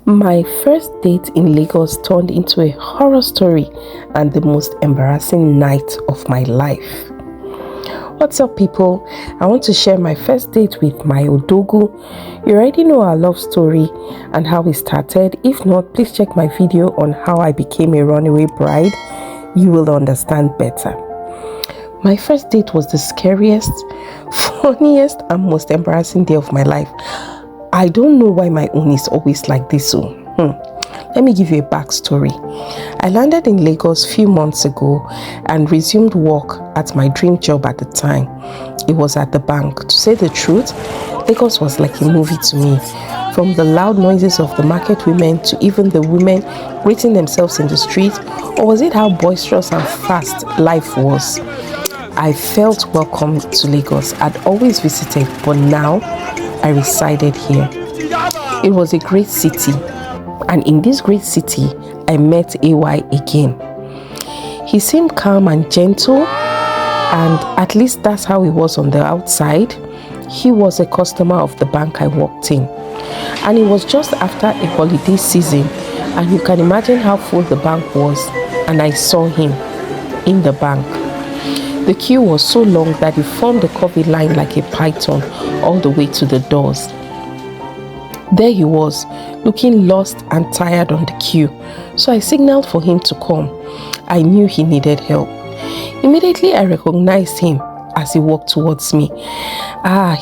My first date in Lagos turned into a horror story and the most embarrassing night of my life. What's up, people? I want to share my first date with my Odogwu. You already know our love story and how it started. If not, please check my video on how I became a runaway bride. You will understand better. My first date was the scariest, funniest, and most embarrassing day of my life. I don't know why my own is always like this. Let me give you a backstory. I landed in Lagos a few months ago and resumed work at my dream job at the time. It was at the bank. To say the truth, Lagos was like a movie to me. From the loud noises of the market women to even the women greeting themselves in the street, or was it how boisterous and fast life was? I felt welcome to Lagos. I'd always visited, but now I resided here. It was a great city, and in this great city, I met AY again. He seemed calm and gentle, and at least that's how he was on the outside. He was a customer of the bank I worked in, and it was just after a holiday season, and you can imagine how full the bank was, and I saw him in the bank. The queue was so long that it formed a curvy line like a python all the way to the doors. There he was, looking lost and tired on the queue, so I signaled for him to come. I knew he needed help. Immediately I recognized him as he walked towards me.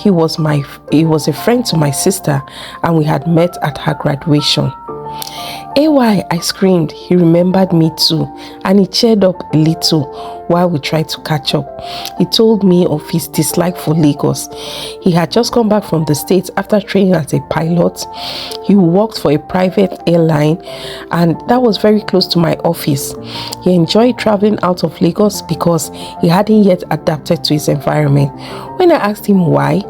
He was a friend to my sister, and we had met at her graduation. AY, I screamed. He remembered me too, and he cheered up a little while we tried to catch up. He told me of his dislike for Lagos. He had just come back from the States after training as a pilot. He worked for a private airline, and that was very close to my office. He enjoyed traveling out of Lagos because he hadn't yet adapted to his environment. When I asked him why,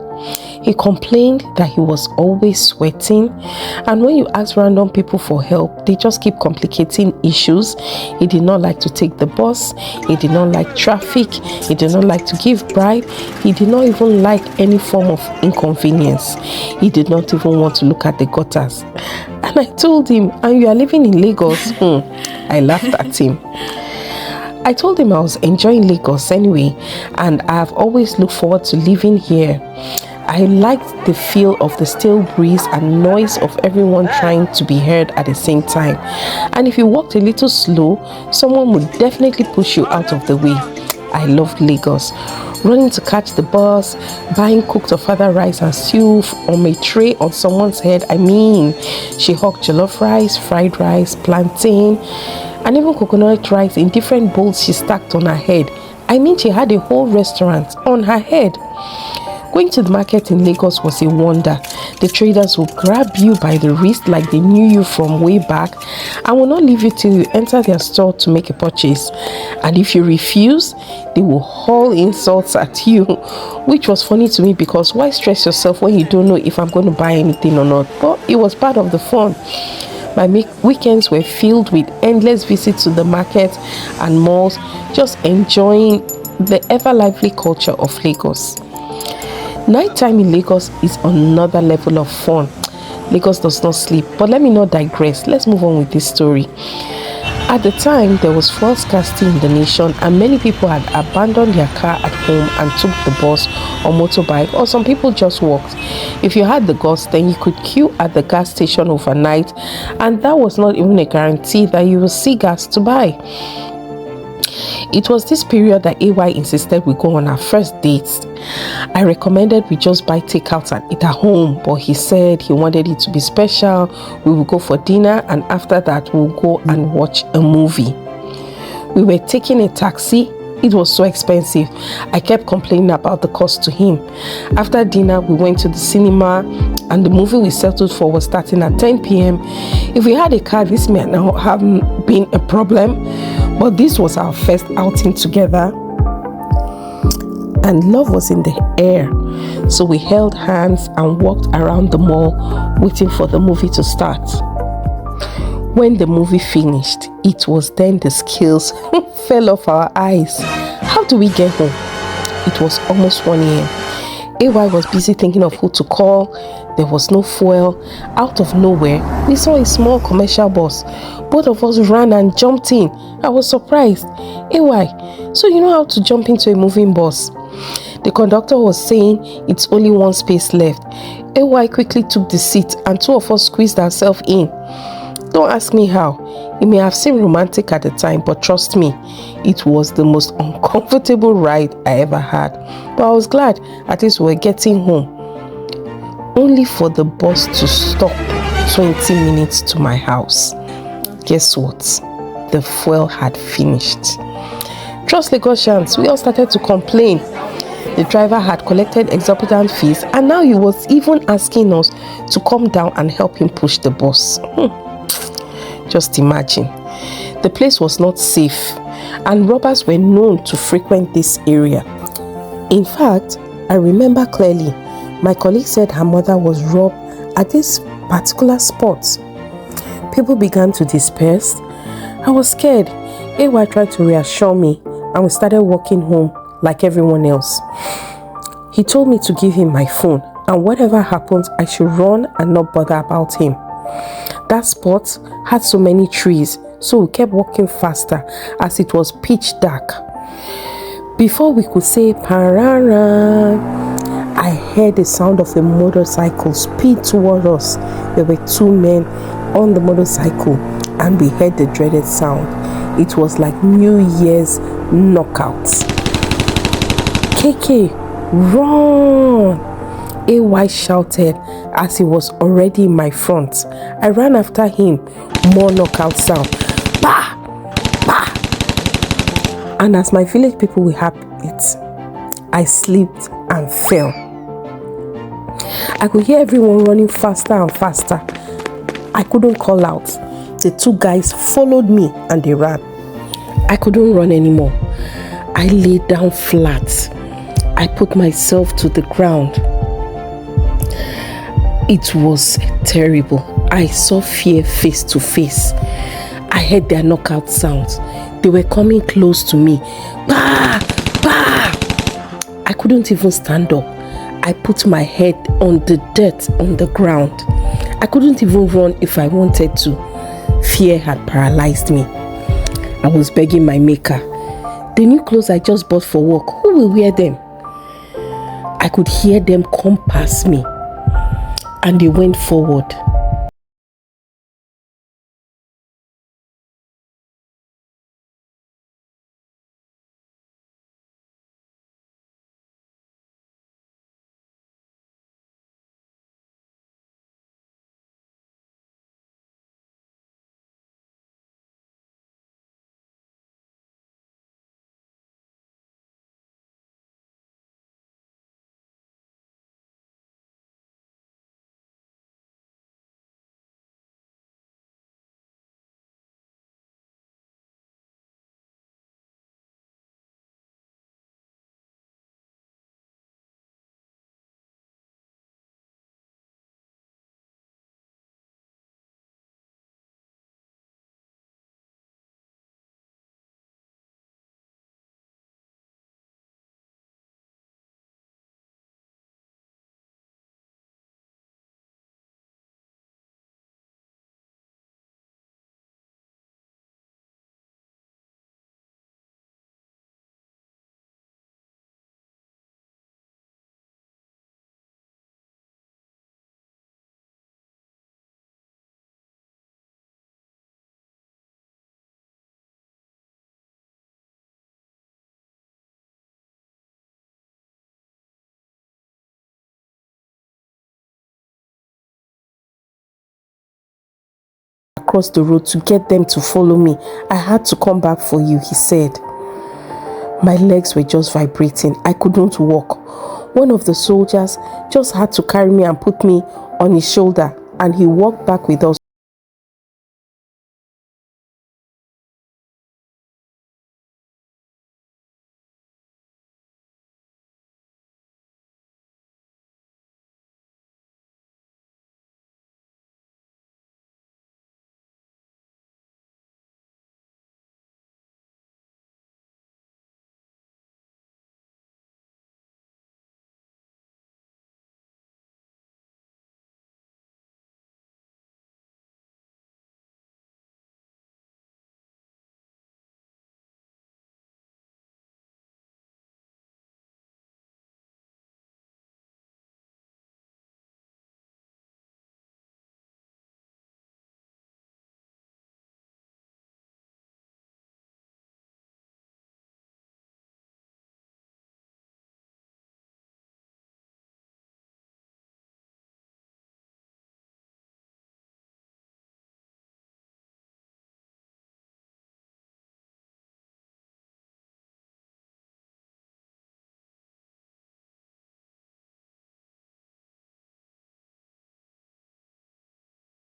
he complained that he was always sweating, and when you ask random people for help, they just keep complicating issues. He did not like to take the bus, he did not like traffic, he did not like to give bribe, he did not even like any form of inconvenience. He did not even want to look at the gutters. And I told him, and you are living in Lagos? I laughed at him. I told him I was enjoying Lagos anyway, and I have always looked forward to living here. I liked the feel of the still breeze and noise of everyone trying to be heard at the same time. And if you walked a little slow, someone would definitely push you out of the way. I loved Lagos. Running to catch the bus, buying cooked ofada rice and stew on a tray on someone's head. She hawked jollof rice, fried rice, plantain, and even coconut rice in different bowls she stacked on her head. She had a whole restaurant on her head. Going to the market in Lagos was a wonder. The traders would grab you by the wrist like they knew you from way back and will not leave you till you enter their store to make a purchase. And if you refuse, they will haul insults at you, which was funny to me because why stress yourself when you don't know if I'm going to buy anything or not? But it was part of the fun. My weekends were filled with endless visits to the market and malls, just enjoying the ever lively culture of Lagos. Nighttime in Lagos is another level of fun. Lagos does not sleep, but let me not digress. Let's move on with this story. At the time, there was fuel scarcity in the nation, and many people had abandoned their car at home and took the bus or motorbike, or some people just walked. If you had the guts, then you could queue at the gas station overnight, and that was not even a guarantee that you will see gas to buy. It was this period that AY insisted we go on our first dates. I recommended we just buy takeout and eat at home, but he said he wanted it to be special. We will go for dinner, and after that we'll go and watch a movie. We were taking a taxi. It was so expensive. I kept complaining about the cost to him. After dinner, we went to the cinema, and the movie we settled for was starting at 10 p.m. If we had a car, this may not have been a problem, but this was our first outing together, and love was in the air. So we held hands and walked around the mall, waiting for the movie to start. When the movie finished, it was then the scales fell off our eyes. How do we get home? It was almost 1 a.m. AY was busy thinking of who to call. There was no fuel. Out of nowhere, we saw a small commercial bus. Both of us ran and jumped in. I was surprised. AY, so you know how to jump into a moving bus? The conductor was saying it's only one space left. AY quickly took the seat and two of us squeezed ourselves in. Don't ask me how. It may have seemed romantic at the time, but trust me, it was the most uncomfortable ride I ever had. But I was glad at least we were getting home. Only for the bus to stop 20 minutes to my house. Guess what? The fuel had finished. Trust Lagosians, we all started to complain. The driver had collected exorbitant fees and now he was even asking us to come down and help him push the bus. Just imagine. The place was not safe and robbers were known to frequent this area. In fact, I remember clearly, my colleague said her mother was robbed at this particular spot. People began to disperse. I was scared. AY tried to reassure me and we started walking home like everyone else. He told me to give him my phone and whatever happens, I should run and not bother about him. That spot had so many trees, so we kept walking faster as it was pitch dark. Before we could say parara, I heard the sound of a motorcycle speed toward us. There were two men on the motorcycle and we heard the dreaded sound. It was like New Year's knockouts. KK, run! AY shouted as he was already in my front. I ran after him. More knockout sound. Bah! Bah! And as my village people will have it, I slipped and fell. I could hear everyone running faster and faster. I couldn't call out. The two guys followed me and they ran. I couldn't run anymore. I lay down flat. I put myself to the ground. It was terrible. I saw fear face to face. I heard their knockout sounds. They were coming close to me. Bah! Bah! I couldn't even stand up. I put my head on the dirt on the ground. I couldn't even run if I wanted to. Fear had paralyzed me. I was begging my maker. The new clothes I just bought for work, who will wear them? I could hear them come past me. And they went forward. Across the road to get them to follow me. I had to come back for you, he said. My legs were just vibrating. I couldn't walk. One of the soldiers just had to carry me and put me on his shoulder, and he walked back with us.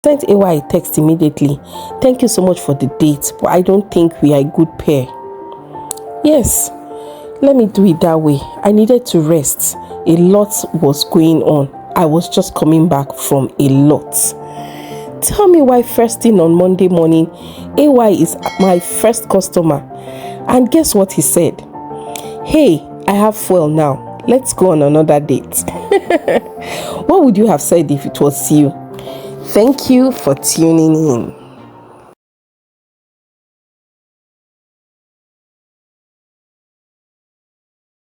Sent AY a text immediately. Thank you so much for the date, but I don't think we are a good pair. Yes, let me do it that way. I needed to rest. A lot was going on. I was just coming back from a lot. Tell me why first thing on Monday morning, AY is my first customer. And guess what he said? Hey, I have fuel now. Let's go on another date. What would you have said if it was you? Thank you for tuning in.